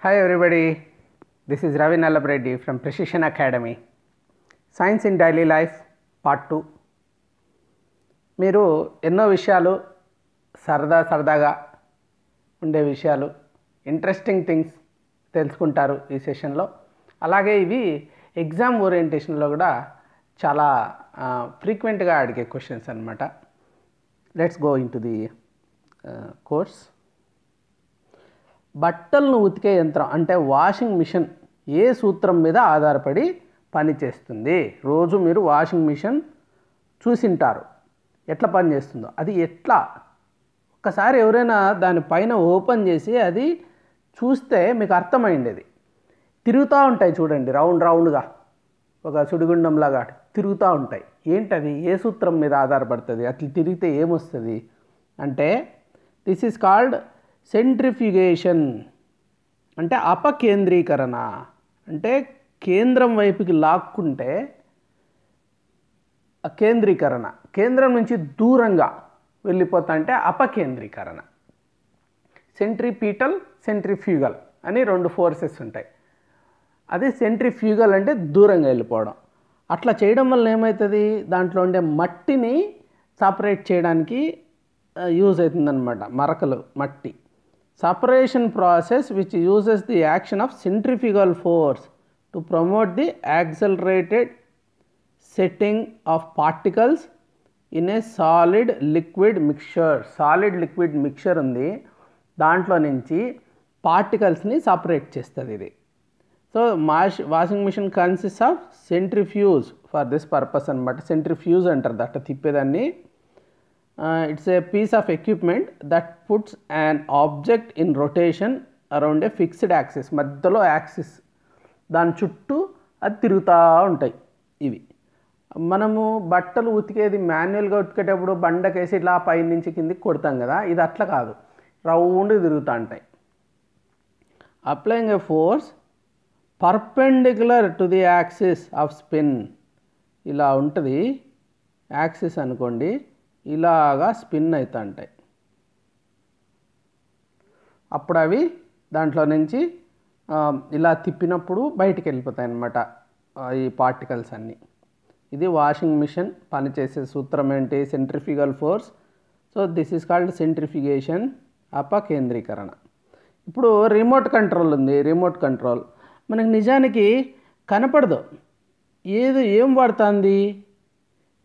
Hi everybody, this is Ravi Nallapreddy from Precision Academy. Science in Daily Life Part 2. మీరు ఎన్నో విషయాలు సరదాగా ఉండే విషయాలు ఇంట్రెస్టింగ్ థింగ్స్ తెలుసుకుంటారు ఈ సెషన్లో. అలాగే ఇవి ఎగ్జామ్ ఓరియంటేషన్లో కూడా చాలా ఫ్రీక్వెంట్గా అడిగే క్వశ్చన్స్ అన్నమాట. Let's go in to the course. బట్టలను ఉతికే యంత్రం అంటే వాషింగ్ మిషన్ ఏ సూత్రం మీద ఆధారపడి పనిచేస్తుంది? రోజు మీరు వాషింగ్ మిషన్ చూసింటారు, ఎట్లా పనిచేస్తుందో. అది ఎట్లా ఒక్కసారి ఎవరైనా దానిపైన ఓపెన్ చేసి అది చూస్తే మీకు అర్థమైండేది. తిరుగుతూ ఉంటాయి చూడండి, రౌండ్గా ఒక సుడిగుండంలాగా తిరుగుతూ ఉంటాయి. ఏంటది? ఏ సూత్రం మీద ఆధారపడుతుంది? అట్లా తిరిగితే ఏమొస్తుంది అంటే దిస్ ఈజ్ కాల్డ్ సెంట్రిఫ్యూగేషన్. అంటే అపకేంద్రీకరణ. అంటే కేంద్రం వైపుకి లాక్కుంటే కేంద్రీకరణ, కేంద్రం నుంచి దూరంగా వెళ్ళిపోతా అంటే అపకేంద్రీకరణ. సెంట్రిపీటల్, సెంట్రిఫ్యూగల్ అని రెండు ఫోర్సెస్ ఉంటాయి. అది సెంట్రిఫ్యూగల్ అంటే దూరంగా వెళ్ళిపోవడం. అట్లా చేయడం వల్ల ఏమవుతుంది? దాంట్లో ఉండే మట్టిని సపరేట్ చేయడానికి యూజ్ అవుతుందన్నమాట. మరకలు, మట్టి. Separation process which uses the action of centrifugal force to promote the accelerated setting of particles in a solid liquid mixture. Solid liquid mixture ఉంది, దాంట్లో నుంచి పార్టికల్స్ని సపరేట్ చేస్తుంది ఇది. So washing machine consist of centrifuge for this purpose అనమాట. Centrifuge అంటారు దట్ట తిప్పేదాన్ని. It's a piece of equipment that puts an object in rotation around a fixed axis. మధ్యలో యాక్సిస్, దాని చుట్టూ అది తిరుగుతూ ఉంటాయి. ఇవి మనము బట్టలు ఉతికేది మాన్యువల్గా ఉతికేటప్పుడు బండకేసి ఇట్లా పై నుంచి కిందికి కొడతాం కదా, ఇది అట్లా కాదు, రౌండ్ తిరుగుతూ ఉంటాయి. Applying a force perpendicular to the axis of spin. ఇలా ఉంటుంది యాక్సిస్ అనుకోండి, ఇలాగా స్పిన్ అవుతూ ఉంటాయి. అప్పుడు అవి దాంట్లో నుంచి ఇలా తిప్పినప్పుడు బయటికి వెళ్ళిపోతాయి అన్నమాట ఈ పార్టికల్స్ అన్నీ. ఇది వాషింగ్ మిషన్ పనిచేసే సూత్రం ఏంటి? Centrifugal force. So this is called centrifugation, అపకేంద్రీకరణ. ఇప్పుడు రిమోట్ కంట్రోల్ ఉంది. రిమోట్ కంట్రోల్ మనకు నిజానికి కనపడదు. ఏం వాడుతుంది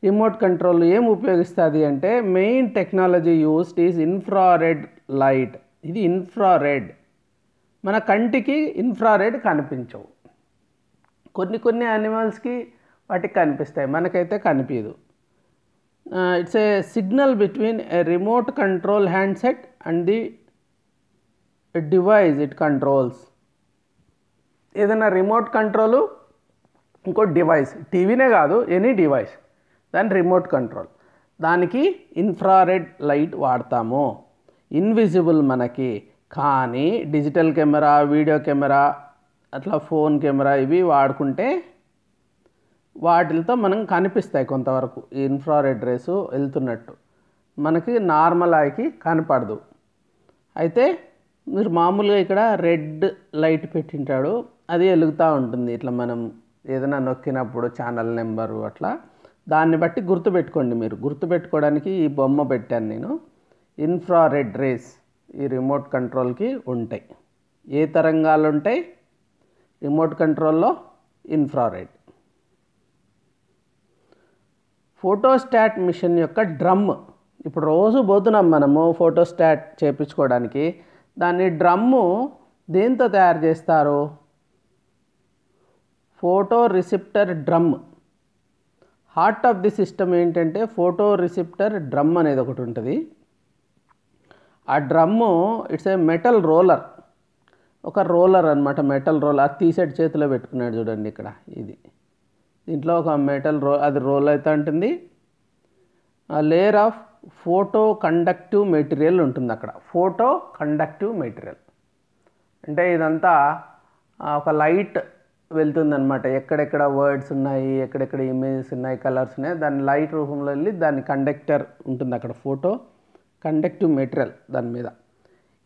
రిమోట్ కంట్రోల్? ఏం ఉపయోగిస్తుంది అంటే main technology used is infrared light. ఇది ఇన్ఫ్రారెడ్. మన కంటికి ఇన్ఫ్రారెడ్ కనిపించవు. కొన్ని యానిమల్స్కి వాటికి కనిపిస్తాయి, మనకైతే కనిపించదు. It's a signal between A remote control handset and the device it controls. ఏదైనా రిమోట్ కంట్రోలు, ఇంకో డివైస్, టీవీనే కాదు, ఎనీ డివైస్, దాని రిమోట్ కంట్రోల్. దానికి ఇన్ఫ్రారెడ్ లైట్ వాడతాము. ఇన్విజిబుల్ మనకి. కానీ డిజిటల్ కెమెరా, వీడియో కెమెరా, అట్లా ఫోన్ కెమెరా ఇవి వాడుకుంటే వాటితో మనం కనిపిస్తాయి కొంతవరకు. ఈ ఇన్ఫ్రారెడ్ రేసు వెళ్తున్నట్టు మనకి నార్మల్ ఐకి కనపడదు. అయితే మీరు మామూలుగా ఇక్కడ రెడ్ లైట్ పెట్టింటాడు, అది వెలుగుతూ ఉంటుంది. ఇట్లా మనం ఏదైనా నొక్కినప్పుడు ఛానల్ నెంబరు అట్లా, దాన్ని బట్టి గుర్తుపెట్టుకోండి. మీరు గుర్తుపెట్టుకోవడానికి ఈ బొమ్మ పెట్టాను నేను. ఇన్ఫ్రారెడ్ రేస్ ఈ రిమోట్ కంట్రోల్కి ఉంటాయి. ఏ తరంగాలు ఉంటాయి రిమోట్ కంట్రోల్లో? ఇన్ఫ్రారెడ్. ఫోటోస్టాట్ మిషన్ యొక్క డ్రమ్. ఇప్పుడు రోజు పోతున్నాం మనము ఫోటోస్టాట్ చేయించుకోవడానికి. దాన్ని డ్రమ్ము దేంతో తయారు చేస్తారు? Photo receptor drum. Heart of the system ఏంటంటే ఫోటో రిసెప్టర్ డ్రమ్ అనేది ఒకటి ఉంటుంది. ఆ drum it's a metal roller. ఒక రోలర్ అనమాట, మెటల్ రోలర్. అది తీసేటి చేతిలో పెట్టుకున్నాడు చూడండి ఇక్కడ. ఇది దీంట్లో ఒక మెటల్ అది రోల్ అవుతూ ఉంటుంది. Layer of photo conductive material ఉంటుంది అక్కడ. ఫోటో కండక్టివ్ మెటీరియల్ అంటే ఇదంతా ఒక లైట్ వెళ్తుందనమాట. ఎక్కడెక్కడ వర్డ్స్ ఉన్నాయి, ఎక్కడెక్కడ ఇమేజెస్ ఉన్నాయి, కలర్స్ ఉన్నాయి, దాని లైట్ రూపంలో వెళ్ళి దాని కండక్టర్ ఉంటుంది అక్కడ. ఫోటో కండక్టివ్ మెటీరియల్ దాని మీద.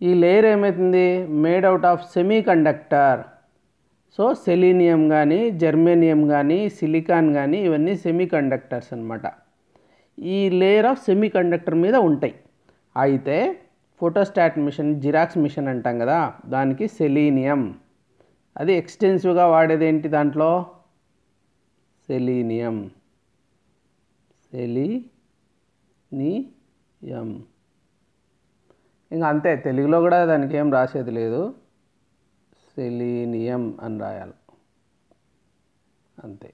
ఈ లేయర్ ఏమవుతుంది, made out of semi conductor. So selenium కానీ, జర్మేనియం కానీ, సిలికాన్ కానీ ఇవన్నీ సెమీ కండక్టర్స్ అనమాట. ఈ లేయర్ ఆఫ్ సెమీ కండక్టర్ మీద ఉంటాయి. అయితే ఫోటోస్టాట్ మిషన్, జిరాక్స్ మిషన్ అంటాం కదా, దానికి సెలీనియం, అది ఎక్స్టెన్సివ్గా వాడేది ఏంటి దాంట్లో, సెలీనియం. ఇంకా అంతే, తెలుగులో కూడా దానికి ఏం రాసేది లేదు, సెలీనియం అని రాయాలి అంతే.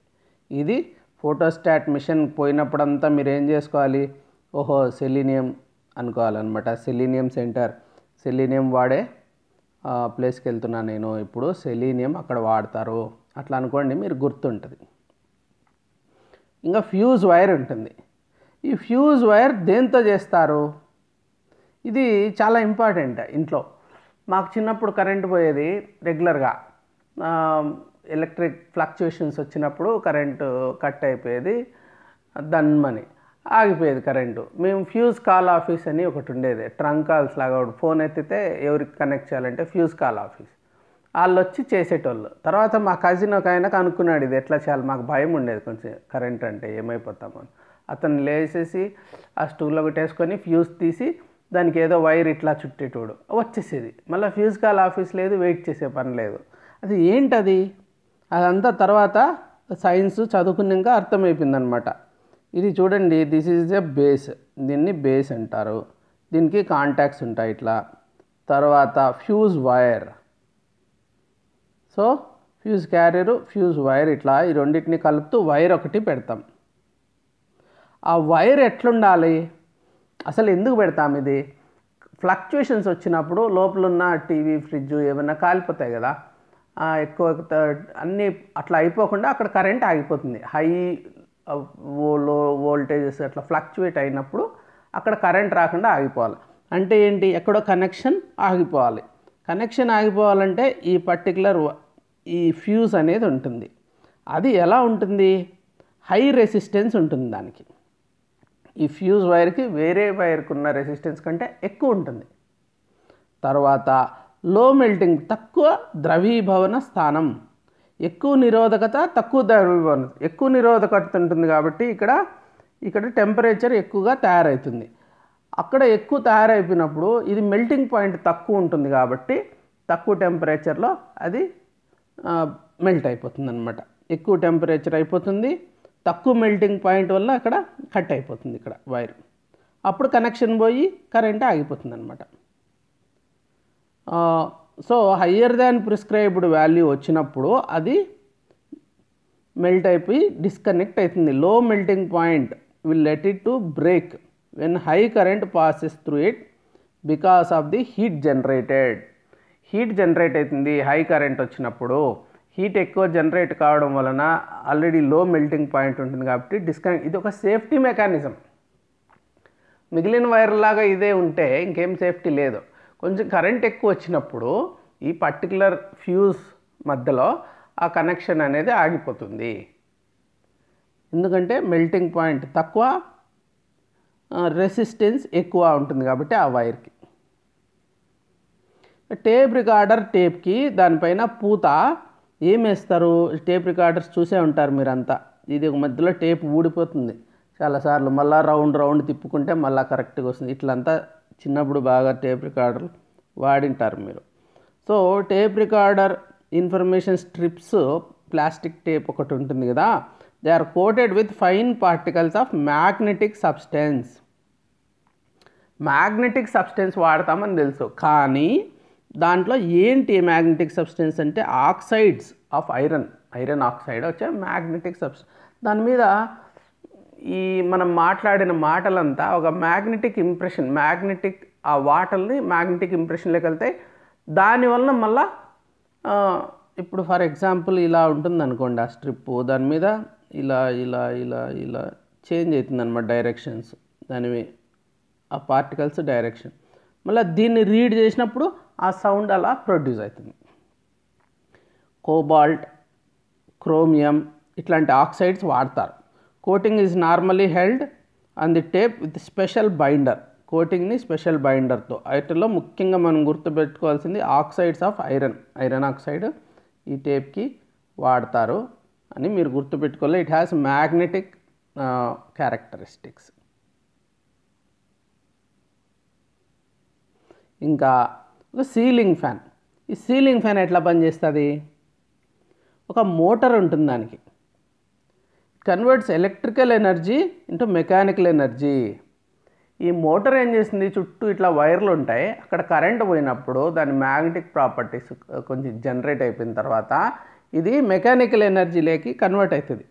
ఇది ఫోటోస్టాట్ మిషన్ పోయినప్పుడంతా మీరు ఏం చేసుకోవాలి, ఓహో సెలీనియం అనుకోవాలన్నమాట. సెలీనియం సెంటర్, సెలీనియం వాడే ప్లేస్కి వెళ్తున్నాను నేను ఇప్పుడు, సెలీనియం అక్కడ వాడతారు అట్లా అనుకోండి, మీరు గుర్తుంటుంది. ఇంకా ఫ్యూజ్ వైర్ ఉంటుంది. ఈ ఫ్యూజ్ వైర్ దేంతో చేస్తారు, ఇది చాలా ఇంపార్టెంట్. ఇంట్లో మాకు చిన్నప్పుడు కరెంటు పోయేది రెగ్యులర్గా, ఎలక్ట్రిక్ ఫ్లక్చుయేషన్స్ వచ్చినప్పుడు కరెంటు కట్ అయిపోయేది, దన్మని ఆగిపోయేది కరెంటు. మేము ఫ్యూజ్ కాల్ ఆఫీస్ అని ఒకటి ఉండేది, ట్రంక్ కాల్స్ లాగా. ఫోన్ ఎత్తితే ఎవరికి కనెక్ట్ చేయాలంటే ఫ్యూజ్ కాల్ ఆఫీస్, వాళ్ళు వచ్చి చేసేటోళ్ళు. తర్వాత మా కజిన్ ఒక ఆయన కనుక్కున్నాడు ఇది ఎట్లా చేయాలి, మాకు భయం ఉండేది కొంచెం కరెంట్ అంటే ఏమైపోతామని. అతను లేచేసి ఆ స్టూల్లో పెట్టేసుకొని ఫ్యూజ్ తీసి దానికి ఏదో వైర్ ఇట్లా చుట్టేటోడు, వచ్చేసేది. మళ్ళీ ఫ్యూజ్ కాల్ ఆఫీస్ లేదు, వెయిట్ చేసే పని లేదు. అది ఏంటది, అదంతా తర్వాత సైన్స్ చదువుకున్నాక అర్థమైపోయిందనమాట. ఇది చూడండి, దిస్ ఈజ్ ఎ బేస్, దీన్ని బేస్ అంటారు. దీనికి కాంటాక్ట్స్ ఉంటాయి ఇట్లా. తర్వాత fuse wire, so fuse carrier, fuse wire, ఇట్లా ఈ రెండింటిని కలుపుతూ వైర్ ఒకటి పెడతాం. ఆ వైర్ ఎట్లుండాలి, అసలు ఎందుకు పెడతాం, ఇది ఫ్లక్చుయేషన్స్ వచ్చినప్పుడు లోపల ఉన్న టీవీ, ఫ్రిడ్జ్ ఏమైనా కాలిపోతాయి కదా, ఎక్కువ అన్నీ అట్లా అయిపోకుండా అక్కడ కరెంట్ ఆగిపోతుంది. హై లో వోల్టేజెస్ అట్లా ఫ్లక్చువేట్ అయినప్పుడు అక్కడ కరెంట్ రాకుండా ఆగిపోవాలి. అంటే ఏంటి, ఎక్కడో కనెక్షన్ ఆగిపోవాలి. కనెక్షన్ ఆగిపోవాలంటే ఈ పర్టికులర్ ఈ ఫ్యూజ్ అనేది ఉంటుంది. అది ఎలా ఉంటుంది, హై రెసిస్టెన్స్ ఉంటుంది దానికి. ఈ ఫ్యూజ్ వైర్కి వేరే వైర్కి ఉన్న రెసిస్టెన్స్ కంటే ఎక్కువ ఉంటుంది. తర్వాత లో మెల్టింగ్, తక్కువ ద్రవీభవన స్థానం, ఎక్కువ నిరోధకత, తక్కువ ద్రవీభవన. ఎక్కువ నిరోధకత ఉంటుంది కాబట్టి ఇక్కడ టెంపరేచర్ ఎక్కువగా తయారవుతుంది. అక్కడ ఎక్కువ తయారైపోయినప్పుడు ఇది మెల్టింగ్ పాయింట్ తక్కువ ఉంటుంది కాబట్టి తక్కువ టెంపరేచర్లో అది మెల్ట్ అయిపోతుంది అనమాట. ఎక్కువ టెంపరేచర్ అయిపోతుంది, తక్కువ మెల్టింగ్ పాయింట్ వల్ల అక్కడ కట్ అయిపోతుంది ఇక్కడ వైర్. అప్పుడు కనెక్షన్ పోయి కరెంట్ ఆగిపోతుంది అనమాట. So higher than prescribed value వచ్చినప్పుడు అది మెల్ట్ అయిపోయి డిస్కనెక్ట్ అవుతుంది. లో melting point will let it to break when high current passes through it because of the heat generated. Heat generate అవుతుంది హై కరెంట్ వచ్చినప్పుడు. హీట్ ఎక్కువ జనరేట్ కావడం వలన ఆల్రెడీ లో మెల్టింగ్ పాయింట్ ఉంటుంది కాబట్టి డిస్కనెక్ట్. ఇది ఒక సేఫ్టీ మెకానిజం. మిగిలిన వైర్లాగా ఇదే ఉంటే ఇంకేం సేఫ్టీ లేదు. కొంచెం కరెంట్ ఎక్కువ వచ్చినప్పుడు ఈ పర్టికులర్ ఫ్యూజ్ మధ్యలో ఆ కనెక్షన్ అనేది ఆగిపోతుంది. ఎందుకంటే మెల్టింగ్ పాయింట్ తక్కువ, రెసిస్టెన్స్ ఎక్కువ ఉంటుంది కాబట్టి ఆ వైర్కి. టేప్ రికార్డర్ టేప్కి దానిపైన పూత ఏం వేస్తారు, టేప్ రికార్డర్స్ చూసే ఉంటారు మీరంతా. ఇది ఒక మధ్యలో టేప్ ఊడిపోతుంది చాలాసార్లు, మళ్ళీ రౌండ్ తిప్పుకుంటే మళ్ళీ కరెక్ట్గా వస్తుంది. ఇట్లంతా చిన్నప్పుడు బాగా టేప్ రికార్డర్ వాడింటారు మీరు. So tape recorder information strips, plastic tape ఒకటి ఉంటుంది కదా, they are coated with fine particles of magnetic substance. Magnetic substance వాడతామని తెలుసు, కానీ దాంట్లో ఏంటి మ్యాగ్నెటిక్ సబ్స్టెన్స్ అంటే ఆక్సైడ్స్ ఆఫ్ ఐరన్ ఆక్సైడ్ వచ్చే మ్యాగ్నెటిక్ సబ్స్టెన్స్. దాని మీద ఈ మనం మాట్లాడిన మాటలంతా ఒక మ్యాగ్నెటిక్ ఇంప్రెషన్, ఆ వాటర్ని మ్యాగ్నెటిక్ ఇంప్రెషన్లోకి వెళ్తాయి. దానివల్ల మళ్ళా ఇప్పుడు ఫర్ ఎగ్జాంపుల్ ఇలా ఉంటుంది అనుకోండి ఆ స్ట్రిప్, దాని మీద ఇలా ఇలా ఇలా ఇలా చేంజ్ అవుతుంది అన్నమాట డైరెక్షన్స్, దానివి ఆ పార్టికల్స్ డైరెక్షన్. మళ్ళీ దీన్ని రీడ్ చేసినప్పుడు ఆ సౌండ్ అలా ప్రొడ్యూస్ అవుతుంది. కోబాల్ట్, క్రోమియం ఇట్లాంటి ఆక్సైడ్స్ వాడతారు. Coating is normally held on the tape with special binder. కోటింగ్ని స్పెషల్ బైండర్తో. వాటిలో ముఖ్యంగా మనం గుర్తుపెట్టుకోవాల్సింది ఆక్సైడ్స్ ఆఫ్ ఐరన్ ఆక్సైడ్ ఈ టేప్కి వాడతారు అని మీరు గుర్తుపెట్టుకోవాలి. It has magnetic characteristics. ఇంకా ఒక సీలింగ్ ఫ్యాన్. ఈ సీలింగ్ ఫ్యాన్ ఎట్లా పనిచేస్తుంది? ఒక మోటార్ ఉంటుంది దానికి. Converts electrical energy into mechanical energy. ఈ మోటార్ ఏం చేస్తుంది, చుట్టూ ఇట్లా వైర్లు ఉంటాయి, అక్కడ కరెంట్ పోయినప్పుడు దాని మ్యాగ్నెటిక్ ప్రాపర్టీస్ కొంచెం జనరేట్ అయిపోయిన తర్వాత ఇది మెకానికల్ ఎనర్జీలోకి కన్వర్ట్ అవుతుంది.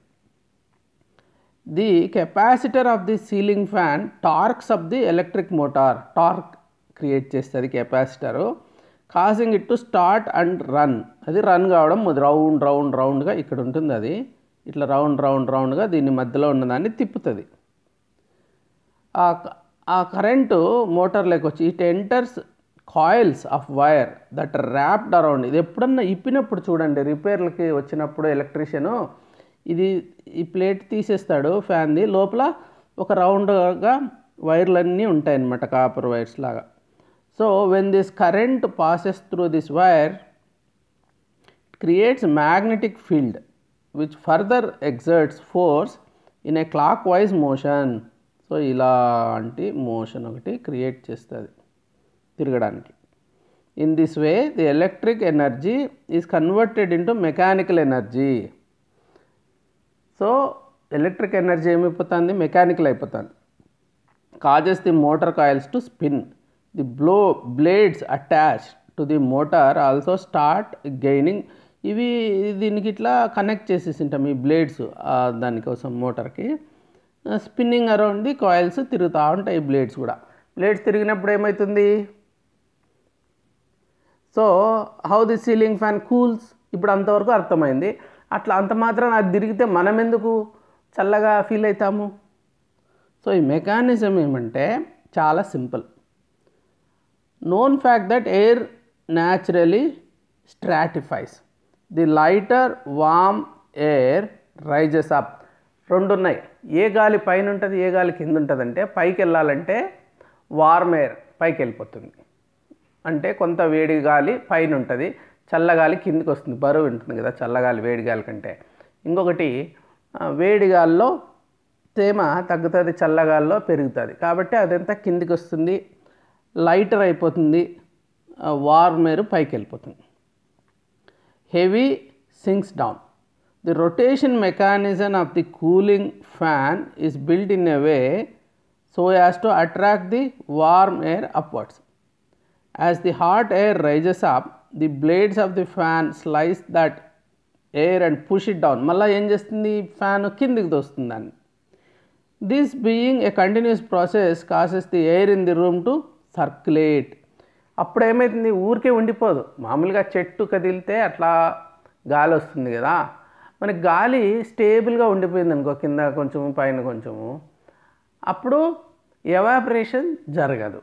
The capacitor of the ceiling fan torques of the electric motor. Torque create చేస్తుంది capacitor, causing it to start and run. అది రన్ కావడం రౌండ్గా ఇక్కడ ఉంటుంది, అది ఇట్లా రౌండ్గా దీని మధ్యలో ఉన్నదాన్ని తిప్పుతుంది. ఆ కరెంటు మోటార్లోకి వచ్చి it enters coils of wire that wrapped around. ఇది ఎప్పుడన్నా ఇప్పినప్పుడు చూడండి, రిపేర్లకి వచ్చినప్పుడు ఎలక్ట్రీషియను ఈ ప్లేట్ తీసేస్తాడు ఫ్యాన్ది, లోపల ఒక రౌండ్గా వైర్లన్నీ ఉంటాయన్నమాట, కాపర్ వైర్స్ లాగా. So when this current passes through this wire it creates magnetic field which further exerts force in a clock wise motion. So ఇలాంటి మోషన్ ఒకటి క్రియేట్ చేస్తుంది తిరగడానికి. In this way the electric energy is converted into mechanical energy. So electric energy ఏమైపోతుంది, mechanical అయిపోతుంది. Causes the motor coils to spin. The blades attach to the motor also start gaining. ఇవి దీనికి ఇట్లా connect చేసేసి ఉంటాం ఈ blades దానికోసం మోటార్కి. Spinning around the coils తిరుగుతూ ఉంటాయి ఈ బ్లేడ్స్ కూడా. బ్లేడ్స్ తిరిగినప్పుడు ఏమవుతుంది, so how the ceiling fan cools. ఇప్పుడు అంతవరకు అర్థమైంది. అట్లా అంత మాత్రం అది తిరిగితే మనం ఎందుకు చల్లగా ఫీల్ అవుతాము? సో ఈ మెకానిజం ఏమంటే చాలా simple. known fact that air naturally stratifies. The lighter warm air rises up. రెండు ఉన్నాయి, ఏ గాలి పైన ఉంటుంది ఏ గాలి కింద ఉంటుంది అంటే, పైకి వెళ్ళాలంటే వార్మ్ ఎయిర్ పైకి వెళ్ళిపోతుంది, అంటే కొంత వేడి గాలి పైన ఉంటుంది, చల్లగాలి కిందికి వస్తుంది, బరువు ఉంటుంది కదా చల్లగాలి వేడి గాలి కంటే. ఇంకొకటి వేడి గాలిలో తేమ తగ్గుతుంది, చల్లగాల్లో పెరుగుతుంది, కాబట్టి అదంతా కిందికి వస్తుంది, లైటర్ అయిపోతుంది, వార్మ్ ఎయిర్ పైకి వెళ్ళిపోతుంది. Heavy sinks down. The rotation mechanism of the cooling fan is built in a way so as to attract the warm air upwards. As the hot air rises up, the blades of the fan slice that air and push it down. మళ్ళీ ఏం చేస్తుంది, fan కిందికి తోస్తుంది దాన్ని. This being a continuous process causes the air in the room to circulate. అప్పుడు ఏమవుతుంది, ఊరికే ఉండిపోదు. మామూలుగా చెట్టు కదిలితే అట్లా గాలి వస్తుంది కదా, మనకి గాలి స్టేబుల్గా ఉండిపోయింది అనుకో, కింద కొంచెము పైన కొంచెము, అప్పుడు ఎవాపరేషన్ జరగదు.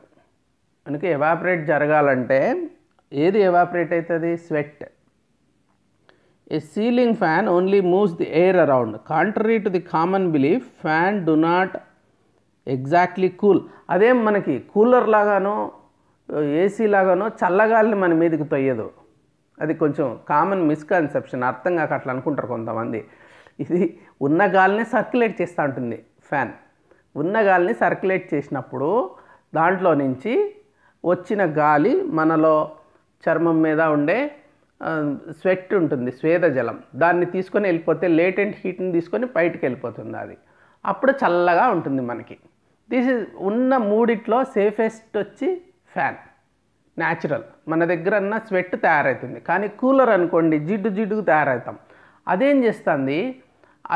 మనకి ఎవాపరేట్ జరగాలంటే ఏది ఎవాపరేట్ అవుతుంది, sweat. A ceiling fan only moves the air around. Contrary to the common belief, fan do not exactly cool. అదేం మనకి కూలర్ లాగానో ఏసీ లాగానో చల్లగాలిని మన మీదకి తొయ్యదు. అది కొంచెం కామన్ మిస్కన్సెప్షన్, అర్థం కాక అట్లా అనుకుంటారు కొంతమంది. ఇది ఉన్న గాలిని సర్క్యులేట్ చేస్తూ ఉంటుంది ఫ్యాన్. ఉన్న గాలిని సర్క్యులేట్ చేసినప్పుడు దాంట్లో నుంచి వచ్చిన గాలి మనలో చర్మం మీద ఉండే స్వెట్ ఉంటుంది, స్వేదజలం, దాన్ని తీసుకొని వెళ్ళిపోతే లేటెంట్ హీట్ని తీసుకొని బయటికి వెళ్ళిపోతుంది, అది అప్పుడు చల్లగా ఉంటుంది మనకి. దిస్ ఇస్ ఉన్న మూడిట్లో సేఫెస్ట్ వచ్చి ఫ్యాన్. న్యాచురల్, మన దగ్గర అన్న స్వెట్ తయారవుతుంది. కానీ కూలర్ అనుకోండి జిడ్డుకు తయారవుతాం. అదేం చేస్తుంది,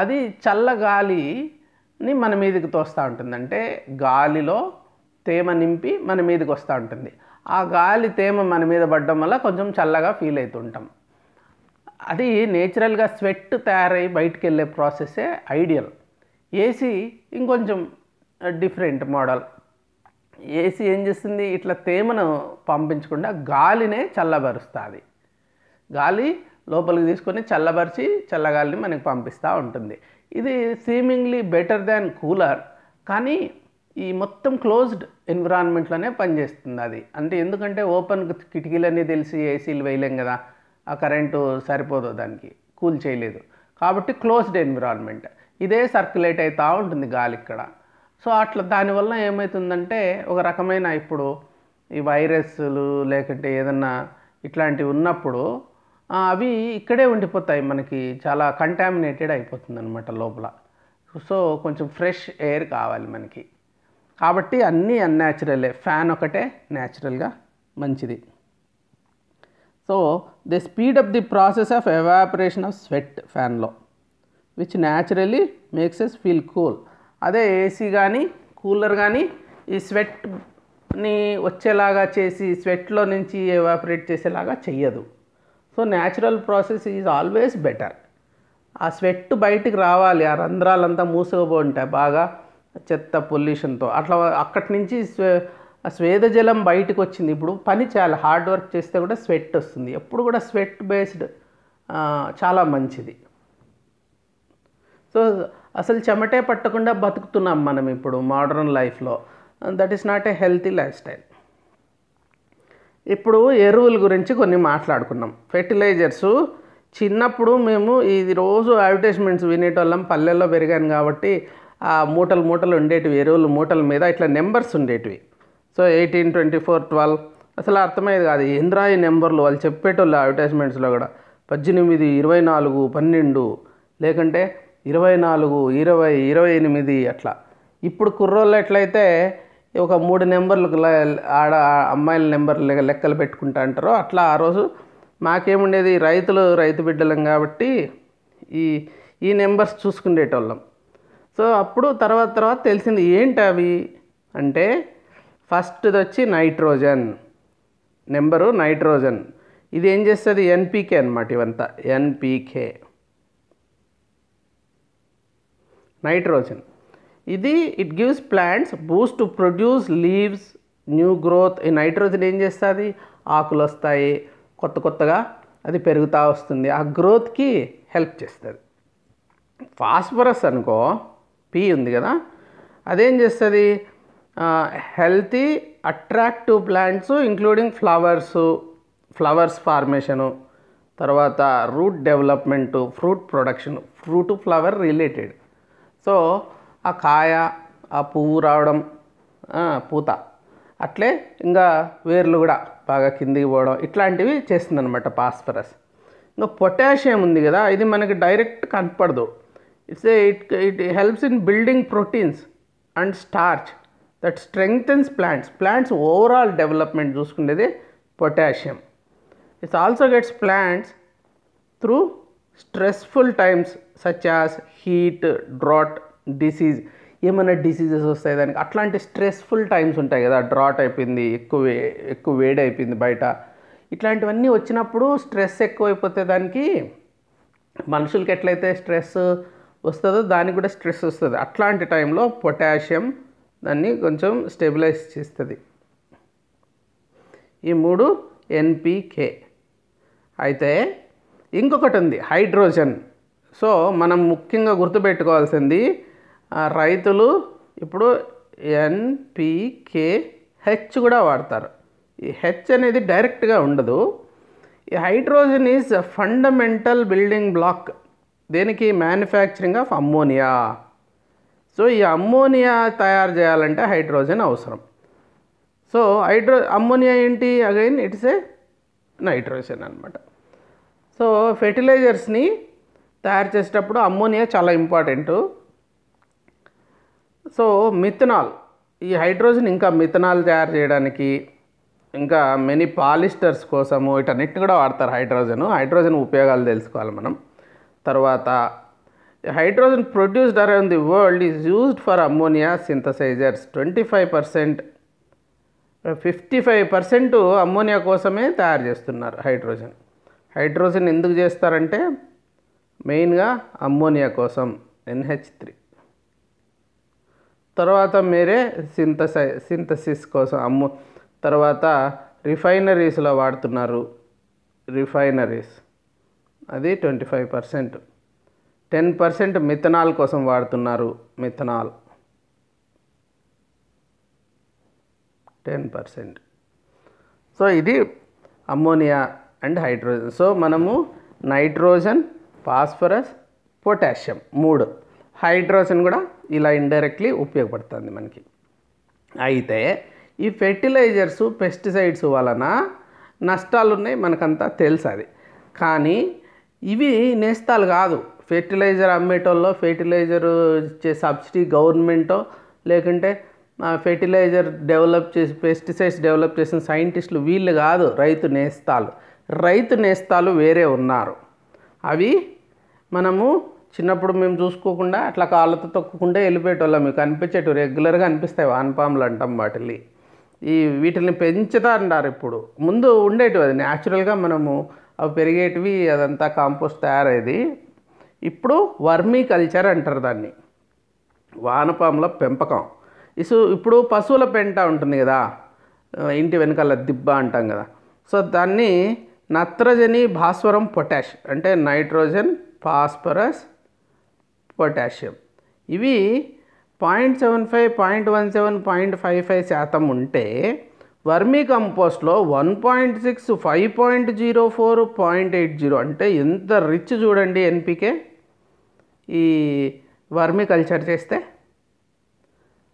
అది చల్ల గాలిని మన మీదకి తోస్తూ ఉంటుంది, అంటే గాలిలో తేమ నింపి మన మీదకి వస్తూ ఉంటుంది. ఆ గాలి తేమ మన మీద పడడం వల్ల కొంచెం చల్లగా ఫీల్ అవుతుంటాం. అది నేచురల్గా స్వెట్ తయారై బయటికి వెళ్ళే ప్రాసెస్సే ఐడియల్. ఏసీ ఇంకొంచెం డిఫరెంట్ మోడల్. ఏసీ ఏం చేస్తుంది, ఇట్లా తేమను పంపించకుండా గాలినే చల్లబరుస్తుంది. గాలి లోపలికి తీసుకొని చల్లబరిచి చల్లగాలిని మనకి పంపిస్తూ ఉంటుంది. ఇది సీమింగ్లీ బెటర్ దాన్ కూలర్, కానీ ఈ మొత్తం క్లోజ్డ్ ఎన్విరాన్మెంట్లోనే పనిచేస్తుంది అది. అంటే ఎందుకంటే ఓపెన్ కిటికీలన్నీ తెలిసి ఏసీలు వేయలేం కదా, ఆ కరెంటు సరిపోదు, దానికి కూల్ చేయలేదు. కాబట్టి క్లోజ్డ్ ఎన్విరాన్మెంట్, ఇదే సర్క్యులేట్ అవుతూ ఉంటుంది గాలి ఇక్కడ. సో అట్లా దానివల్ల ఏమవుతుందంటే ఒక రకమైన ఇప్పుడు ఈ వైరస్లు లేకుంటే ఏదన్నా ఇట్లాంటివి ఉన్నప్పుడు అవి ఇక్కడే ఉండిపోతాయి, మనకి చాలా కంటామినేటెడ్ అయిపోతుంది అనమాట లోపల. సో కొంచెం ఫ్రెష్ ఎయిర్ కావాలి మనకి. కాబట్టి అన్నీ అన్యాచురలే, ఫ్యాన్ ఒకటే న్యాచురల్గా మంచిది. So they speed up the process of evaporation of sweat ఫ్యాన్లో, which naturally makes us feel cool. అదే ఏసీ కానీ కూలర్ కానీ ఈ స్వెట్ని వచ్చేలాగా చేసి స్వెట్లో నుంచి ఎవాపరేట్ చేసేలాగా చెయ్యదు. So natural process is always better. ఆ స్వెట్ బయటికి రావాలి, ఆ రంధ్రాలంతా మూసుకుపోయి ఉంటాయి బాగా చెత్త పొల్యూషన్తో, అట్లా అక్కడి నుంచి స్వేదజలం బయటకు వచ్చింది. ఇప్పుడు పని చాలా హార్డ్ వర్క్ చేస్తే కూడా స్వెట్ వస్తుంది, ఎప్పుడు కూడా స్వెట్ బేస్డ్ చాలా మంచిది. సో అసలు చెమటే పట్టకుండా బతుకుతున్నాం మనం ఇప్పుడు మోడర్న్ లైఫ్లో. That is not a healthy life style. ఇప్పుడు ఎరువుల గురించి కొన్ని మాట్లాడుకున్నాం. ఫెర్టిలైజర్సు చిన్నప్పుడు మేము ఇది రోజు అడ్వర్టైజ్మెంట్స్ వినేటోళ్ళం, పల్లెల్లో పెరిగాను కాబట్టి ఆ మూటలు మూటలు ఉండేటివి, ఎరువులు మూటల మీద ఇట్లా నెంబర్స్ ఉండేటివి. సో 18, 24, 12 అసలు అర్థమయ్యేది కాదు, ఏంద్రా ఈ నెంబర్లు వాళ్ళు చెప్పేటోళ్ళు అడ్వర్టైజ్మెంట్స్లో కూడా. 18, 24, 12 లేకంటే 24, 20, 28 అట్లా. ఇప్పుడు కుర్రోళ్ళు ఎట్లయితే ఒక 3 నెంబర్లు ఆడ అమ్మాయిల నెంబర్లు లెక్కలు పెట్టుకుంటా అంటారో అట్లా ఆ రోజు మాకేముండేది, రైతు బిడ్డలం కాబట్టి ఈ నెంబర్స్ చూసుకునేటోళ్ళం. సో అప్పుడు తర్వాత తెలిసింది ఏంటి అవి అంటే, ఫస్ట్ది వచ్చి నైట్రోజన్ నెంబరు, నైట్రోజన్ ఇది ఏం చేస్తుంది, ఎన్పికే అనమాట. ఇవంతా ఎన్పికే, నైట్రోజన్. ఇది it gives plants Boost to produce leaves, new growth. ఈ నైట్రోజన్ ఏం చేస్తుంది, ఆకులు వస్తాయి, కొత్తగా అది పెరుగుతూ వస్తుంది, ఆ గ్రోత్కి హెల్ప్ చేస్తుంది. ఫాస్ఫరస్ అనుకో, పి ఉంది కదా, అదేం చేస్తుంది, healthy attractive plants including flowers formation, తర్వాత root development, fruit production, fruit flower related. So ఆ కాయ, ఆ పువ్వు రావడం, పూత, అట్లే ఇంకా వేర్లు కూడా బాగా కిందికి పోవడం, ఇట్లాంటివి చేస్తుందన్నమాట ఫాస్ఫరస్. ఇంకా పొటాషియం ఉంది కదా, ఇది మనకి డైరెక్ట్ కనపడదు. It helps in building proteins and starch that strengthens plants overall development చూసుకునేది potassium. It's also gets plants through stressful times such as heat, drought, disease. ఏమైనా డిసీజెస్ వస్తాయి దానికి, అట్లాంటి స్ట్రెస్ఫుల్ టైమ్స్ ఉంటాయి కదా, డ్రాట్ అయిపోయింది, ఎక్కువ వేడి అయిపోయింది బయట, ఇట్లాంటివన్నీ వచ్చినప్పుడు స్ట్రెస్ ఎక్కువైపోతే దానికి, మనుషులకి ఎట్లయితే స్ట్రెస్ వస్తుందో దానికి కూడా స్ట్రెస్ వస్తుంది. అట్లాంటి టైంలో పొటాషియం దాన్ని కొంచెం స్టెబిలైజ్ చేస్తుంది. ఈ 3 ఎన్పికే. అయితే ఇంకొకటి ఉంది హైడ్రోజన్. సో మనం ముఖ్యంగా గుర్తుపెట్టుకోవాల్సింది, రైతులు ఇప్పుడు ఎన్పికే హెచ్ కూడా వాడతారు. ఈ హెచ్ అనేది డైరెక్ట్గా ఉండదు. ఈ hydrogen is fundamental building block దేనికి, మ్యానుఫ్యాక్చరింగ్ ఆఫ్ అమ్మోనియా. సో ఈ అమ్మోనియా తయారు చేయాలంటే హైడ్రోజన్ అవసరం. సో అమ్మోనియా ఏంటి, అగైన్ ఇట్స్ ఏ నైట్రోజన్ అనమాట. సో ఫెర్టిలైజర్స్ని తయారు చేసేటప్పుడు అమ్మోనియా చాలా ఇంపార్టెంటు. సో మిథనాల్, ఈ హైడ్రోజన్ ఇంకా మిథనాల్ తయారు చేయడానికి, ఇంకా మెనీ పాలిస్టర్స్ కోసము వీటన్నిటిని కూడా వాడతారు హైడ్రోజన్ ఉపయోగాలు తెలుసుకోవాలి మనం. తర్వాత hydrogen produced around the world is used for ammonia synthesisers. 25%, 55% ammonia కోసమే తయారు చేస్తున్నారు హైడ్రోజన్ ఎందుకు చేస్తారంటే మెయిన్గా అమ్మోనియా కోసం, NH3. తర్వాత మేరే సింథసిస్ కోసం తర్వాత రిఫైనరీస్లో వాడుతున్నారు, రిఫైనరీస్ అది 25%. 10% మిథనాల్ కోసం వాడుతున్నారు, మిథనాల్. 10%. సో ఇది అమ్మోనియా అండ్ హైడ్రోజన్. సో మనము నైట్రోజన్, ఫాస్ఫరస్, పొటాషియం 3. హైడ్రోజన్ కూడా ఇలా ఇండైరెక్ట్లీ ఉపయోగపడుతుంది మనకి. అయితే ఈ ఫెర్టిలైజర్స్, పెస్టిసైడ్స్ వలన నష్టాలు ఉన్నాయి, మనకంతా తెలుసు అది. కానీ ఇవి నేస్తాలు కాదు. ఫెర్టిలైజర్ అమ్మేటోళ్ళో, ఫెర్టిలైజర్ ఇచ్చే సబ్సిడీ గవర్నమెంటో, లేకుంటే ఫెర్టిలైజర్ డెవలప్ చేసి పెస్టిసైడ్స్ డెవలప్ చేసిన సైంటిస్టులు వీళ్ళు కాదు రైతు నేస్తాలు. రైతు నేస్తాలు వేరే ఉన్నారు. అవి మనము చిన్నప్పుడు మేము చూసుకోకుండా అట్లా కాళ్ళతో తొక్కకుండా వెళ్ళిపోయేటోళ్ళం. మీకు కనిపించేటివి రెగ్యులర్గా అనిపిస్తాయి, వానపాములు అంటాం వాటిని. వీటిని పెంచుతా అంటారు. ఇప్పుడు ముందు ఉండేటివి అది న్యాచురల్గా మనము అవి పెరిగేటివి, అదంతా కాంపోస్ట్ తయారయ్యేది. ఇప్పుడు వర్మీ కల్చర్ అంటారు దాన్ని, వానపాముల పెంపకం. ఇప్పుడు పశువుల పెంట ఉంటుంది కదా, ఇంటి వెనకాల దిబ్బ అంటాం కదా. సో దాన్ని నత్రజని, భాస్వరం, పొటాష్ అంటే నైట్రోజన్, ఫాస్ఫరస్, పొటాషియం ఇవి 0.75, 0.17, 0.55% ఉంటే వర్మీ కంపోస్ట్లో 1.6, 5.04, 0.80 అంటే ఎంత రిచ్ చూడండి ఎన్పికే ఈ వర్మీ కల్చర్ చేస్తే.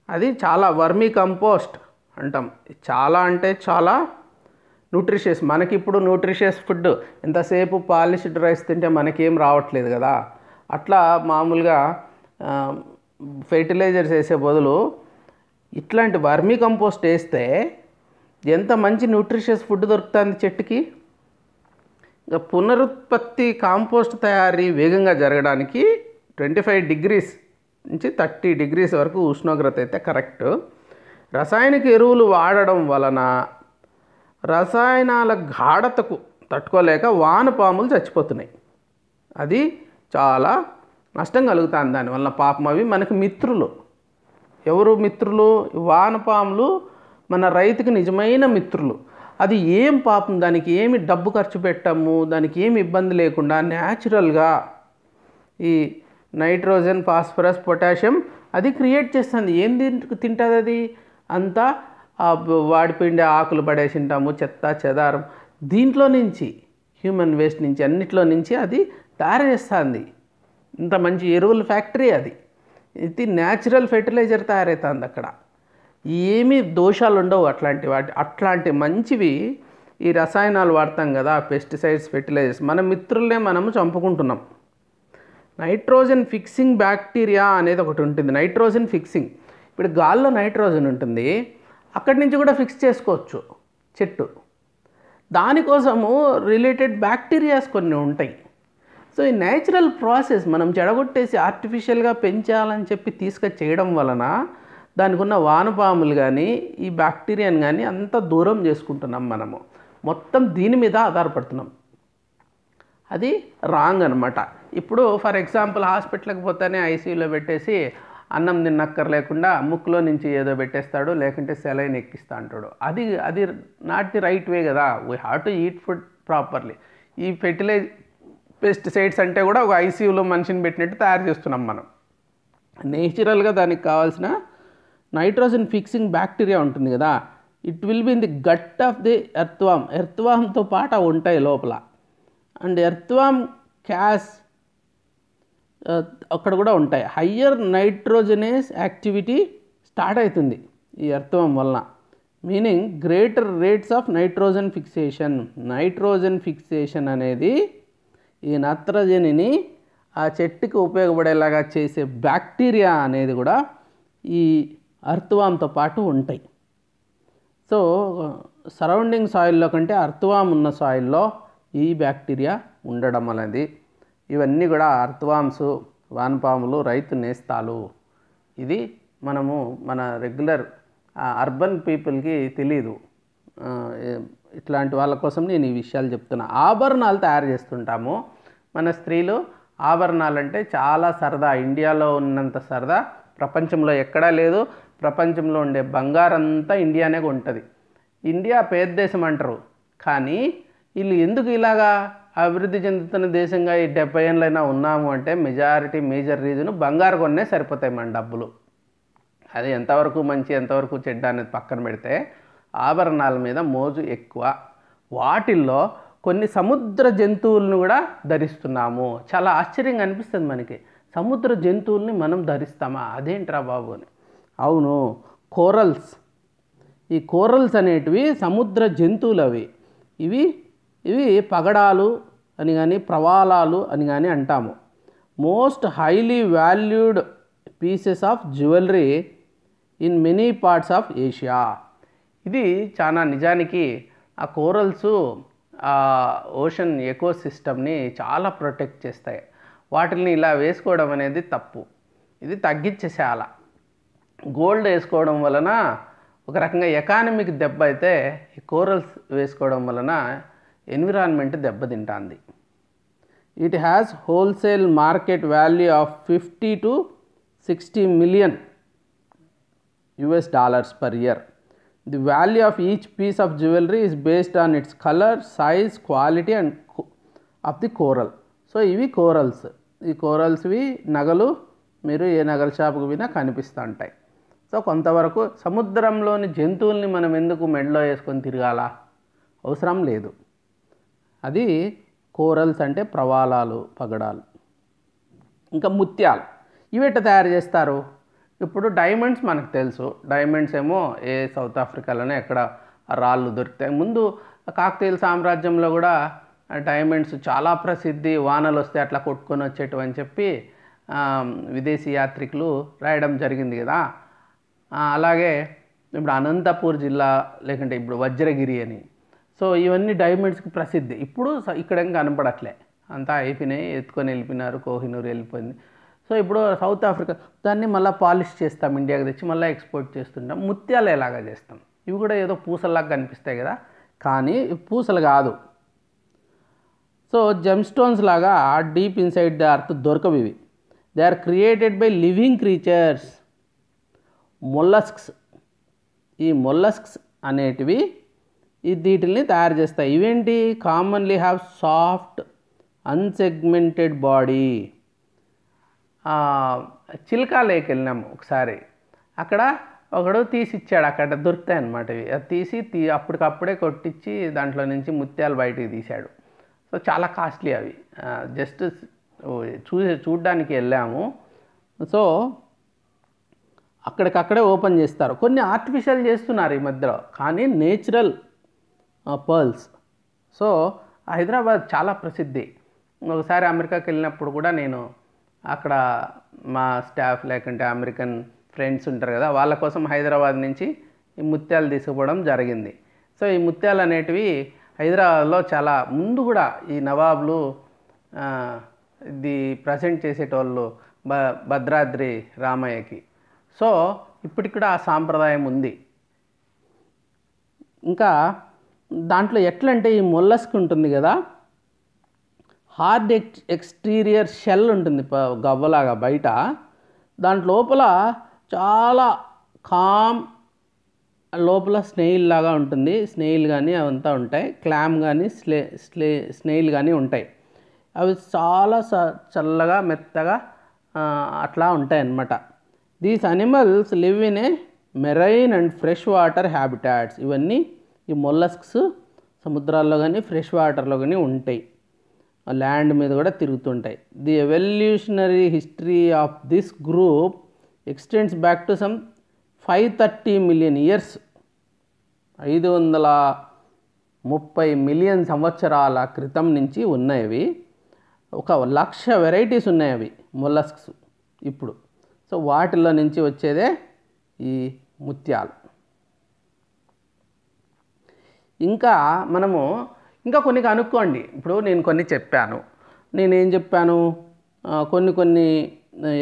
అది చాలా వర్మీ కంపోస్ట్ అంటాం. చాలా అంటే చాలా న్యూట్రిషియస్. మనకి ఇప్పుడు న్యూట్రిషియస్ ఫుడ్ ఎంతసేపు పాలిష్డ్ రైస్ తింటే మనకేం రావట్లేదు కదా. అట్లా మామూలుగా ఫెర్టిలైజర్స్ వేసే బదులు ఇట్లాంటి వర్మీ కంపోస్ట్ వేస్తే ఎంత మంచి న్యూట్రిషియస్ ఫుడ్ దొరుకుతుంది చెట్టుకి. ఇంకా పునరుత్పత్తి కాంపోస్ట్ తయారీ వేగంగా జరగడానికి 25 degrees నుంచి 30 degrees వరకు ఉష్ణోగ్రత అయితే కరెక్ట్. రసాయనిక ఎరువులు వాడడం వలన రసాయనాల గాఢతకు తట్టుకోలేక వానపాములు చచ్చిపోతున్నాయి. అది చాలా నష్టం కలుగుతుంది దానివల్ల. పాపం అవి మనకి మిత్రులు. ఎవరు మిత్రులు? వానపాములు మన రైతుకి నిజమైన మిత్రులు. అది ఏం పాపం, దానికి ఏమి డబ్బు ఖర్చు పెట్టాము, దానికి ఏమి ఇబ్బంది లేకుండా న్యాచురల్గా ఈ నైట్రోజన్, ఫాస్ఫరస్, పొటాషియం అది క్రియేట్ చేస్తుంది. ఏం తింటుంది అది? అంతా వాడిపోయిండే ఆకులు పడేసి ఉంటాము, చెత్త చెదారం, దీంట్లో నుంచి హ్యూమన్ వేస్ట్ నుంచి అన్నిట్లో నుంచి అది తయారు చేస్తుంది. ఇంత మంచి ఎరువుల ఫ్యాక్టరీ అది. ఇది న్యాచురల్ ఫెర్టిలైజర్ తయారవుతుంది అక్కడ. ఏమీ దోషాలు ఉండవు అట్లాంటి మంచివి ఈ రసాయనాలు వాడతాం కదా, పెస్టిసైడ్స్, ఫెర్టిలైజర్స్. మన మిత్రులనే మనము చంపుకుంటున్నాం. నైట్రోజన్ ఫిక్సింగ్ బ్యాక్టీరియా అనేది ఒకటి ఉంటుంది. నైట్రోజన్ ఫిక్సింగ్, ఇప్పుడు గాల్లో నైట్రోజన్ ఉంటుంది, అక్కడి నుంచి కూడా ఫిక్స్ చేసుకోవచ్చు చెట్టు. దానికోసము రిలేటెడ్ బ్యాక్టీరియాస్ కొన్ని ఉంటాయి. సో ఈ న్యాచురల్ ప్రాసెస్ మనం చెడగొట్టేసి ఆర్టిఫిషియల్గా పెంచాలని చెప్పి చేయడం వలన దానికి ఉన్న వానపాములు కానీ ఈ బ్యాక్టీరియాని కానీ అంత దూరం చేసుకుంటున్నాం మనము. మొత్తం దీని మీద ఆధారపడుతున్నాం. అది రాంగ్ అనమాట. ఇప్పుడు ఫర్ ఎగ్జాంపుల్ హాస్పిటల్కి పోతేనే ఐసీయూలో పెట్టేసి అన్నం తిన్నక్కర్లేకుండా ముక్కులో నుంచి ఏదో పెట్టేస్తాడు, లేకుంటే సెలైన్ ఎక్కిస్తా అంటాడు. అది నాట్ ది రైట్ వే కదా. We have to eat food properly. ఈ పెస్టిసైడ్స్ అంటే కూడా ఒక ఐసీయూలో మనిషిని పెట్టినట్టు తయారు చేస్తున్నాం మనం. నేచురల్గా దానికి కావాల్సిన నైట్రోజన్ ఫిక్సింగ్ బ్యాక్టీరియా ఉంటుంది కదా, it will be in the gut of the earthworm. ఎర్త్వామ్తో పాటు ఉంటాయి లోపల. అండ్ ఎర్త్వామ్ క్యాస్ అక్కడ కూడా ఉంటాయి. హయ్యర్ నైట్రోజనేస్ యాక్టివిటీ స్టార్ట్ అవుతుంది ఈ ఎర్త్వామ్ వలన. Meaning greater rates of nitrogen fixation. Nitrogen fixation అనేది ఈ నత్రజనిని ఆ చెట్టుకి ఉపయోగపడేలాగా చేసే బ్యాక్టీరియా అనేది కూడా ఈ ఎర్త్వామ్తో పాటు ఉంటాయి. సో సరౌండింగ్ సాయిల్లో కంటే ఎర్త్వామ్ ఉన్న సాయిల్లో ఈ బ్యాక్టీరియా ఉండడం అనేది, ఇవన్నీ కూడా ఎర్త్వామ్స్, వానపాములు రైతు నేస్తాలు. ఇది మనము మన రెగ్యులర్ అర్బన్ పీపుల్కి తెలీదు. ఇట్లాంటి వాళ్ళ కోసం నేను ఈ విషయాలు చెప్తున్నా. ఆభరణాలు తయారు చేస్తుంటాము మన స్త్రీలు. ఆభరణాలు అంటే చాలా సరదా. ఇండియాలో ఉన్నంత సరదా ప్రపంచంలో ఎక్కడా లేదు. ప్రపంచంలో ఉండే బంగారంతా ఇండియానే ఉంటుంది. ఇండియా పేద దేశం అంటారు, కానీ వీళ్ళు ఎందుకు ఇలాగా అభివృద్ధి చెందుతున్న దేశంగా ఈ 70 ఏళ్ళైనా ఉన్నాము అంటే మేజర్ రీజన్ బంగారు కొన్నే సరిపోతాయి మన డబ్బులు. అది ఎంతవరకు మంచి ఎంతవరకు చెడ్డ అనేది పక్కన పెడితే ఆభరణాల మీద మోజు ఎక్కువ. వాటిల్లో కొన్ని సముద్ర జంతువులను కూడా ధరిస్తున్నాము. చాలా ఆశ్చర్యంగా అనిపిస్తుంది మనకి, సముద్ర జంతువుల్ని మనం ధరిస్తామా, అదేంట్రా బాబు అని. అవును, కోరల్స్. ఈ కోరల్స్ అనేటివి సముద్ర జంతువులు. ఇవి పగడాలు అని కానీ ప్రవాలాలు అని కానీ అంటాము. Most highly valued pieces of jewellery in many parts of Asia. ఇది చాలా నిజానికి ఆ కోరల్స్ ఓషన్ ఎకోసిస్టమ్ని చాలా ప్రొటెక్ట్ చేస్తాయి. వాటిని ఇలా వేసుకోవడం అనేది తప్పు, ఇది తగ్గించేసేయాల. గోల్డ్ వేసుకోవడం వలన ఒక రకంగా ఎకానమీకి దెబ్బ అయితే, ఈ కోరల్స్ వేసుకోవడం వలన ఎన్విరాన్మెంట్ దెబ్బతింటుంది. It has wholesale market value of $50 to $60 million per year. The value of each piece of jewelry is based on its color, size, quality and of the coral. So ఇవి corals. ఈ కోరల్స్వి నగలు మీరు ఏ నగల షాపుకు పోయినా కనిపిస్తూ ఉంటాయి. So కొంతవరకు సముద్రంలోని జంతువుల్ని మనం ఎందుకు మెడలో వేసుకొని తిరగాల, అవసరం లేదు. అది కోరల్స్ అంటే ప్రవాలాలు, పగడాలు. ఇంకా ముత్యాలు, ఇవి ఎట్లా తయారు చేస్తారు? ఇప్పుడు డైమండ్స్ మనకు తెలుసు. డైమండ్స్ ఏమో ఏ సౌత్ ఆఫ్రికాలోనే ఎక్కడ రాళ్ళు దొరుకుతాయి. ముందు కాకతీయుల సామ్రాజ్యంలో కూడా డైమండ్స్ చాలా ప్రసిద్ధి, వానలు వస్తే అట్లా కొట్టుకొని వచ్చేటివి అని చెప్పి విదేశీ యాత్రికులు రాయడం జరిగింది కదా. అలాగే ఇప్పుడు అనంతపూర్ జిల్లా, లేకుంటే ఇప్పుడు వజ్రగిరి అని, సో ఇవన్నీ డైమండ్స్కి ప్రసిద్ధి. ఇప్పుడు ఇక్కడేం కనపడట్లే, అంతా అయిపోయినాయి, ఎత్తుకొని వెళ్ళిపోయినారు, కోహినూర్ వెళ్ళిపోయింది. సో ఇప్పుడు సౌత్ ఆఫ్రికా దాన్ని మళ్ళీ పాలిష్ చేస్తాం, ఇండియాకి తెచ్చి మళ్ళీ ఎక్స్పోర్ట్ చేస్తుంటాం. ముత్యాలు ఎలాగా చేస్తాం? ఇవి కూడా ఏదో పూసల్లాగా కనిపిస్తాయి కదా, కానీ పూసలు కాదు. సో జెమ్ స్టోన్స్ లాగా డీప్ ఇన్సైడ్ ద అర్త్ దొరకవు ఇవి. They are created by living creatures, molluscs. ఈ మొల్లస్క్స్ అనేటివి వీటిని తయారు చేస్తాయి. ఇవేంటి? Commonly have soft unsegmented body. Chilka lake వెళ్ళినాము ఒకసారి, అక్కడ ఒకడు తీసిచ్చాడు, అక్కడ దొరుకుతాయి అన్నమాట ఇవి. అది తీసి అప్పటికప్పుడే కొట్టించి దాంట్లో నుంచి ముత్యాలు బయటికి తీశాడు. సో చాలా కాస్ట్లీ అవి. జస్ట్ చూడడానికి వెళ్ళాము. సో అక్కడికక్కడే ఓపెన్ చేస్తారు. కొన్ని ఆర్టిఫిషియల్ చేస్తున్నారు ఈ మధ్యలో, కానీ నేచురల్ పర్ల్స్. సో హైదరాబాద్ చాలా ప్రసిద్ధి. ఒకసారి అమెరికాకి వెళ్ళినప్పుడు కూడా నేను అక్కడ మా స్టాఫ్ లేకుంటే అమెరికన్ ఫ్రెండ్స్ ఉంటారు కదా, వాళ్ళ కోసం హైదరాబాద్ నుంచి ఈ ముత్యాలు తీసుకుపోవడం జరిగింది. సో ఈ ముత్యాలు అనేటివి హైదరాబాద్లో చాలా ముందు కూడా ఈ నవాబులు ఇది ప్రజెంట్ చేసేటోళ్ళు భద్రాద్రి రామయ్యకి. సో ఇప్పటికి కూడా ఆ సాంప్రదాయం ఉంది. ఇంకా దాంట్లో ఎట్లంటే ఈ మొల్లస్క్ ఉంటుంది కదా, హార్డ్ ఎక్స్టీరియర్ షెల్ ఉంటుంది గవ్వలాగా బయట, దాంట్ లోపల చాలా కామ్, లోపల స్నేయిల్ లాగా ఉంటుంది. స్నేయిల్ కానీ అవంతా ఉంటాయి, క్లామ్ కానీ స్నేయిల్ కానీ ఉంటాయి. అవి చాలా చల్లగా మెత్తగా అట్లా ఉంటాయి అన్నమాట. These animals live in a marine and fresh water habitats. ఇవన్నీ ఈ మొల్లస్క్స్ సముద్రాల్లో కానీ ఫ్రెష్ వాటర్లో కానీ ఉంటాయి, ల్యాండ్ మీద కూడా తిరుగుతుంటాయి. The evolutionary history of this group extends back to some 530 million years. 530 million సంవత్సరాల క్రితం నుంచి ఉన్నాయి. 1,00,000 వెరైటీస్ ఉన్నాయి అవి మొల్లస్క్స్ ఇప్పుడు. సో వాటిల్లో నుంచి వచ్చేదే ఈ ముత్యాలు. ఇంకా మనము ఇంకా కొన్ని కనుక్కోండి. ఇప్పుడు నేను కొన్ని చెప్పాను, నేనేం చెప్పాను, కొన్ని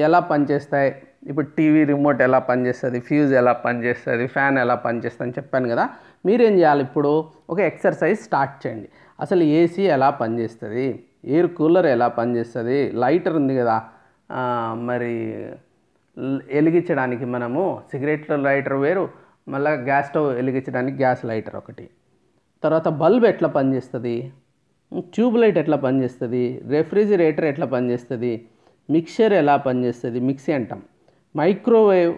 ఎలా పనిచేస్తాయి. ఇప్పుడు టీవీ రిమోట్ ఎలా పనిచేస్తుంది, ఫ్యూజ్ ఎలా పనిచేస్తుంది, ఫ్యాన్ ఎలా పనిచేస్తుంది అని చెప్పాను కదా. మీరేం చేయాలి? ఇప్పుడు ఒక ఎక్సర్సైజ్ స్టార్ట్ చేయండి. అసలు ఏసీ ఎలా పనిచేస్తుంది, ఎయిర్ కూలర్ ఎలా పనిచేస్తుంది, లైటర్ ఉంది కదా, మరి వెలిగించడానికి మనము సిగరెట్ లైటర్ వేరు, మళ్ళీ గ్యాస్ స్టవ్ వెలిగించడానికి గ్యాస్ లైటర్ ఒకటి, తర్వాత బల్బ్ ఎట్లా పనిచేస్తుంది, ట్యూబ్ లైట్ ఎట్లా పనిచేస్తుంది, రెఫ్రిజిరేటర్ ఎట్లా పనిచేస్తుంది, మిక్సర్ ఎలా పనిచేస్తుంది, మిక్సీ అంటాం, microwave,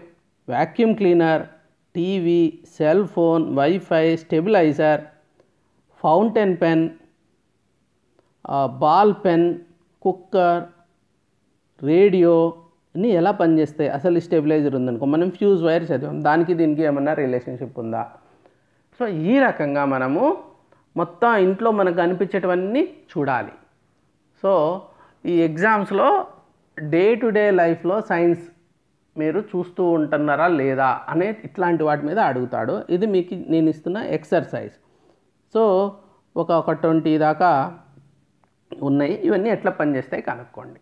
vacuum cleaner, TV, cell phone, wifi, stabiliser, fountain pen, ball pen, cooker, radio అన్నీ ఎలా పనిచేస్తాయి? అసలు ఈ స్టెబిలైజర్ ఉందనుకో, మనం ఫ్యూజ్ వైర్ చదివాం, దానికి దీనికి ఏమన్నా రిలేషన్షిప్ ఉందా? సో ఈ రకంగా మనము మొత్తం ఇంట్లో మనకు కనిపించేటివన్నీ చూడాలి. సో ఈ ఎగ్జామ్స్లో డే టు డే లైఫ్లో సైన్స్ మీరు చూస్తూ ఉంటున్నారా లేదా అనే ఇట్లాంటి వాటి మీద అడుగుతాడు. ఇది మీకు నేను ఇస్తున్న ఎక్సర్సైజ్. సో ఒక 20 దాకా ఉన్నాయి. ఇవన్నీ ఎట్లా పనిచేస్తాయి కనుక్కోండి.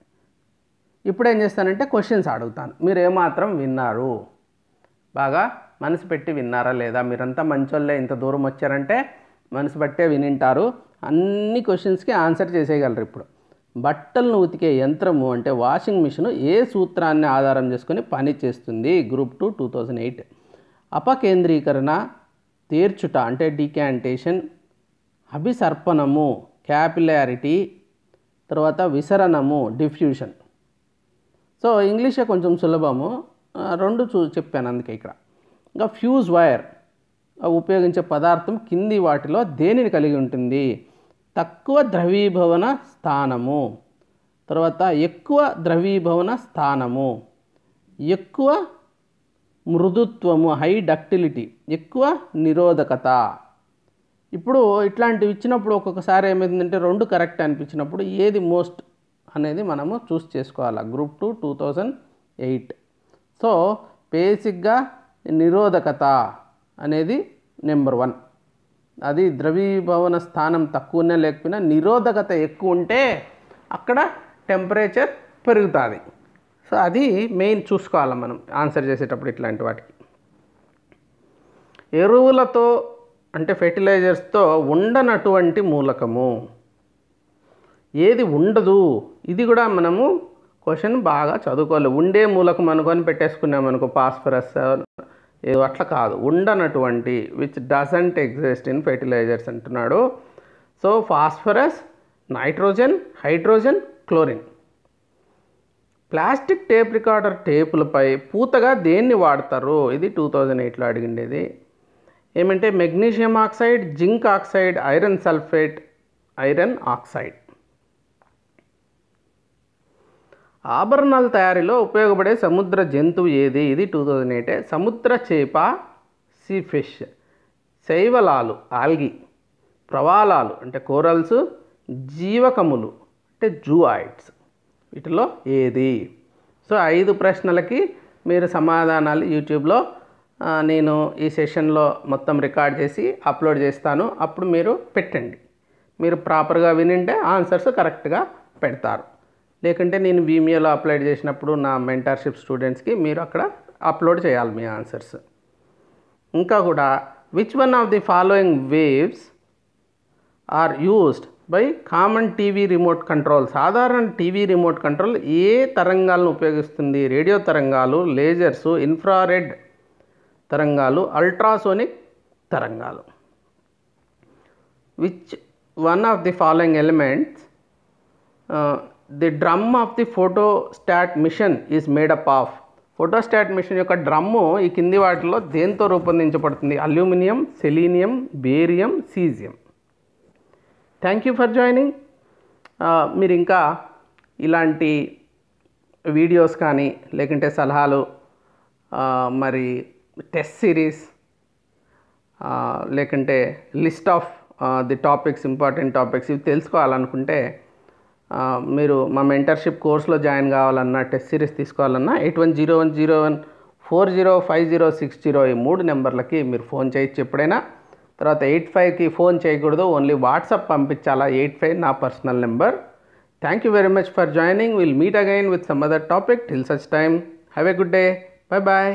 ఇప్పుడు ఏం చేస్తానంటే క్వశ్చన్స్ అడుగుతాను. మీరు ఏమాత్రం విన్నారు, బాగా మనసు పెట్టి విన్నారా లేదా? మీరంతా మంచోళ్ళే, ఇంత దూరం వచ్చారంటే మనసు పట్టే వినింటారు. అన్ని క్వశ్చన్స్కి ఆన్సర్ చేసేయగలరు. ఇప్పుడు బట్టలను ఉతికే యంత్రము అంటే వాషింగ్ మిషన్ ఏ సూత్రాన్ని ఆధారం చేసుకొని పని చేస్తుంది? గ్రూప్ 2 2008. అపకేంద్రీకరణ, తీర్చుట అంటే డికాంటేషన్, అభిసర్పణము క్యాపిలారిటీ, తర్వాత విసరణము డిఫ్యూషన్. సో ఇంగ్లీషే కొంచెం సులభము, రెండు చెప్పాను అందుకే ఇక్కడ. ఇంకా ఫ్యూజ్ వైర్ ఉపయోగించే పదార్థం కింది వాటిలో దేనిని కలిగి ఉంటుంది? తక్కువ ద్రవీభవన స్థానము, తర్వాత ఎక్కువ ద్రవీభవన స్థానము, ఎక్కువ మృదుత్వము హై డక్టిలిటీ, ఎక్కువ నిరోధకత. ఇప్పుడు ఇట్లాంటివి ఇచ్చినప్పుడు ఒక్కొక్కసారి ఏమైందంటే రెండు కరెక్ట్ అనిపించినప్పుడు ఏది మోస్ట్ అనేది మనము చూస్ చేసుకోవాలి. గ్రూప్ 2 2008. సో బేసిక్గా నిరోధకత అనేది నెంబర్ 1. అది ద్రవీభవన స్థానం తక్కువనే లేకపోయినా నిరోధకత ఎక్కువ ఉంటే అక్కడ టెంపరేచర్ పెరుగుతుంది. సో అది మెయిన్ చూసుకోవాలి మనం ఆన్సర్ చేసేటప్పుడు ఇట్లాంటి వాటికి. ఎరువులతో అంటే ఫెర్టిలైజర్స్తో ఉండనటువంటి మూలకము ఏది ఉండదు? ఇది కూడా మనము క్వశ్చన్ బాగా చదువుకోవాలి. ఉండే మూలకం అనుకొని పెట్టేసుకున్నామనుకో, ఫాస్ఫరస్ ఏదో అట్లా కాదు, ఉండనటువంటి which doesn't exist in fertilisers అంటున్నాడు. So phosphorus, nitrogen, hydrogen, chlorine. Plastic tape recorder టేపులపై పూతగా దేన్ని వాడతారు? ఇది 2008లో అడిగిండేది. ఏమంటే magnesium oxide, zinc oxide, iron sulphate, iron oxide. ఆభరణాల తయారీలో ఉపయోగపడే సముద్ర జంతువు ఏది? ఇది 2008. సముద్ర చేప సీ ఫిష్, శైవలాలు ఆల్గి, ప్రవాలాలు అంటే కోరల్స్, జీవకములు అంటే జూఆయిడ్స్. వీటిలో ఏది? సో 5 ప్రశ్నలకి మీరు సమాధానాలు యూట్యూబ్లో నేను ఈ సెషన్లో మొత్తం రికార్డ్ చేసి అప్లోడ్ చేస్తాను. అప్పుడు మీరు పెట్టండి. మీరు ప్రాపర్గా వినింటే ఆన్సర్స్ కరెక్ట్గా పెడతారు. లేకుంటే నేను వీమియోలో అప్లోడ్ చేసినప్పుడు నా మెంటర్షిప్ స్టూడెంట్స్కి మీరు అక్కడ అప్లోడ్ చేయాలి మీ ఆన్సర్స్. ఇంకా కూడా which one of the following waves are used by common TV remote control? సాధారణ టీవీ రిమోట్ కంట్రోల్ ఏ తరంగాలను ఉపయోగిస్తుంది? రేడియో తరంగాలు, లేజర్సు, ఇన్ఫ్రారెడ్ తరంగాలు, అల్ట్రాసోనిక్ తరంగాలు. Which one of the following elements the drum of the photostat machine is made up of? Photostat machine యొక్క drum ఈ కింది వాటిలో దేంతో రూపొందించబడుతుంది? Aluminium, selenium, barium, caesium. Thank you for joining. మీరు ఇంకా ఇలాంటి వీడియోస్ కానీ లేకుంటే సలహాలు, మరి టెస్ట్ సిరీస్, లేకుంటే list of the topics, important topics ఇవి తెలుసుకోవాలనుకుంటే మీరు మా మెంటర్షిప్ కోర్సులో జాయిన్ కావాలన్నా, టెస్ట్ సిరీస్ తీసుకోవాలన్నా 810101405060 ఈ 3 నెంబర్లకి మీరు ఫోన్ చేయొచ్చు ఎప్పుడైనా. తర్వాత 85కి ఫోన్ చేయకూడదు, ఓన్లీ వాట్సాప్ పంపించాలా. 85 నా personal number. Thank you very much for joining. Will meet again with some other topic. Till such time have a good day. Bye bye.